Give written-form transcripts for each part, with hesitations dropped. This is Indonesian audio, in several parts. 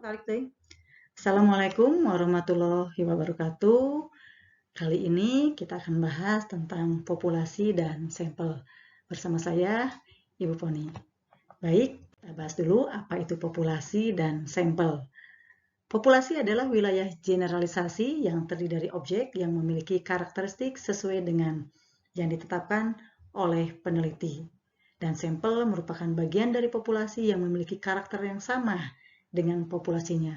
Balik deh. Assalamualaikum warahmatullahi wabarakatuh. Kali ini kita akan bahas tentang populasi dan sampel. Bersama saya, Ibu Poni. Baik, kita bahas dulu apa itu populasi dan sampel. Populasi adalah wilayah generalisasi yang terdiri dari objek yang memiliki karakteristik sesuai dengan yang ditetapkan oleh peneliti. Dan sampel merupakan bagian dari populasi yang memiliki karakter yang sama dengan populasinya.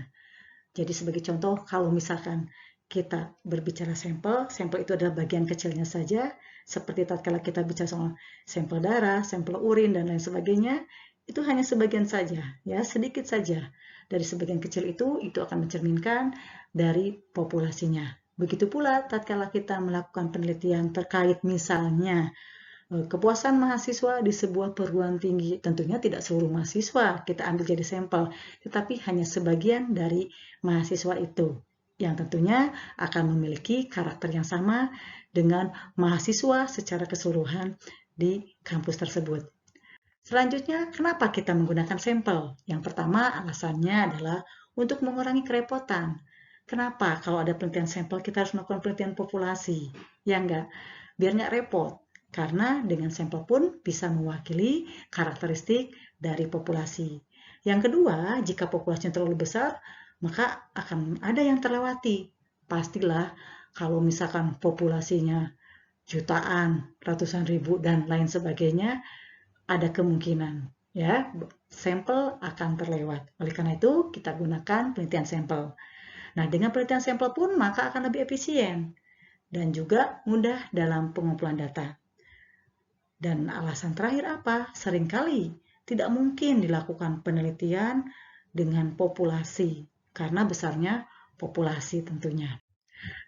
Jadi sebagai contoh, kalau misalkan kita berbicara sampel, sampel itu adalah bagian kecilnya saja, seperti tatkala kita bicara soal sampel darah, sampel urin, dan lain sebagainya, itu hanya sebagian saja, ya sedikit saja. Dari sebagian kecil itu akan mencerminkan dari populasinya. Begitu pula tatkala kita melakukan penelitian terkait misalnya kepuasan mahasiswa di sebuah perguruan tinggi, tentunya tidak seluruh mahasiswa kita ambil jadi sampel, tetapi hanya sebagian dari mahasiswa itu, yang tentunya akan memiliki karakter yang sama dengan mahasiswa secara keseluruhan di kampus tersebut. Selanjutnya, kenapa kita menggunakan sampel? Yang pertama, alasannya adalah untuk mengurangi kerepotan. Kenapa? Kalau ada penelitian sampel, kita harus melakukan penelitian populasi. Ya enggak? Biar nggak repot. Karena dengan sampel pun bisa mewakili karakteristik dari populasi. Yang kedua, jika populasinya terlalu besar, maka akan ada yang terlewati. Pastilah kalau misalkan populasinya jutaan, ratusan ribu, dan lain sebagainya, ada kemungkinan ya sampel akan terlewat. Oleh karena itu, kita gunakan penelitian sampel. Nah, dengan penelitian sampel pun maka akan lebih efisien dan juga mudah dalam pengumpulan data. Dan alasan terakhir apa? Seringkali tidak mungkin dilakukan penelitian dengan populasi karena besarnya populasi tentunya.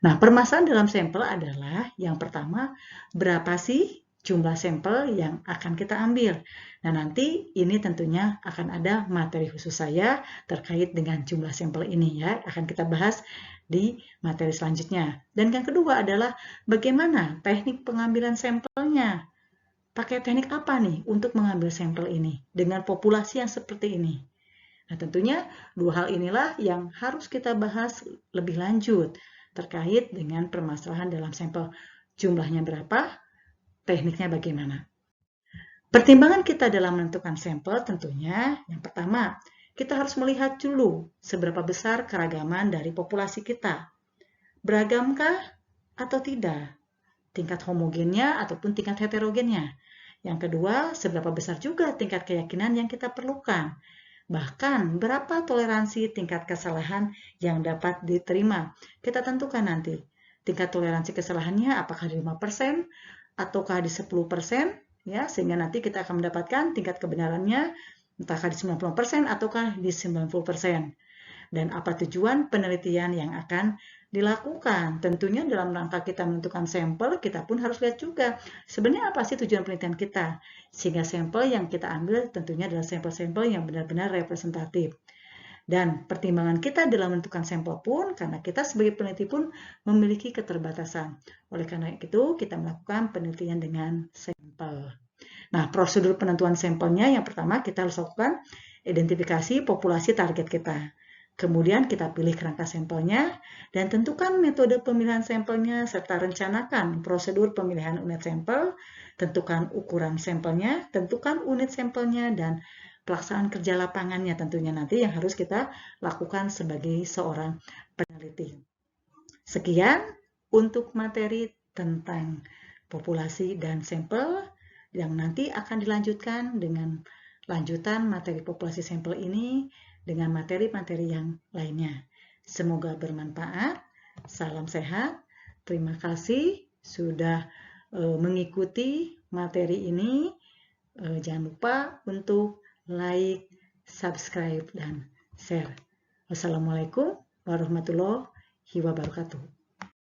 Nah, permasalahan dalam sampel adalah yang pertama, berapa sih jumlah sampel yang akan kita ambil. Nah, nanti ini tentunya akan ada materi khusus saya terkait dengan jumlah sampel ini ya, akan kita bahas di materi selanjutnya. Dan yang kedua adalah bagaimana teknik pengambilan sampelnya. Pakai teknik apa nih untuk mengambil sampel ini dengan populasi yang seperti ini? Nah, tentunya dua hal inilah yang harus kita bahas lebih lanjut terkait dengan permasalahan dalam sampel. Jumlahnya berapa, tekniknya bagaimana. Pertimbangan kita dalam menentukan sampel tentunya yang pertama, kita harus melihat dulu seberapa besar keragaman dari populasi kita. Beragamkah atau tidak? Tingkat homogennya ataupun tingkat heterogennya. Yang kedua, seberapa besar juga tingkat keyakinan yang kita perlukan. Bahkan, berapa toleransi tingkat kesalahan yang dapat diterima. Kita tentukan nanti. Tingkat toleransi kesalahannya apakah di 5% ataukah di 10%, ya, sehingga nanti kita akan mendapatkan tingkat kebenarannya entahkah di 90% ataukah di 90%. Dan apa tujuan penelitian yang akan dilakukan. Tentunya dalam rangka kita menentukan sampel, kita pun harus lihat juga sebenarnya apa sih tujuan penelitian kita. Sehingga sampel yang kita ambil tentunya adalah sampel-sampel yang benar-benar representatif. Dan pertimbangan kita dalam menentukan sampel pun, karena kita sebagai peneliti pun memiliki keterbatasan. Oleh karena itu, kita melakukan penelitian dengan sampel. Nah, prosedur penentuan sampelnya yang pertama kita harus lakukan identifikasi populasi target kita. Kemudian kita pilih kerangka sampelnya dan tentukan metode pemilihan sampelnya serta rencanakan prosedur pemilihan unit sampel, tentukan ukuran sampelnya, tentukan unit sampelnya, dan pelaksanaan kerja lapangannya tentunya nanti yang harus kita lakukan sebagai seorang peneliti. Sekian untuk materi tentang populasi dan sampel yang nanti akan dilanjutkan dengan lanjutan materi populasi sampel ini dengan materi-materi yang lainnya. Semoga bermanfaat. Salam sehat. Terima kasih sudah mengikuti materi ini. Jangan lupa untuk like, subscribe, dan share. Wassalamualaikum warahmatullahi wabarakatuh.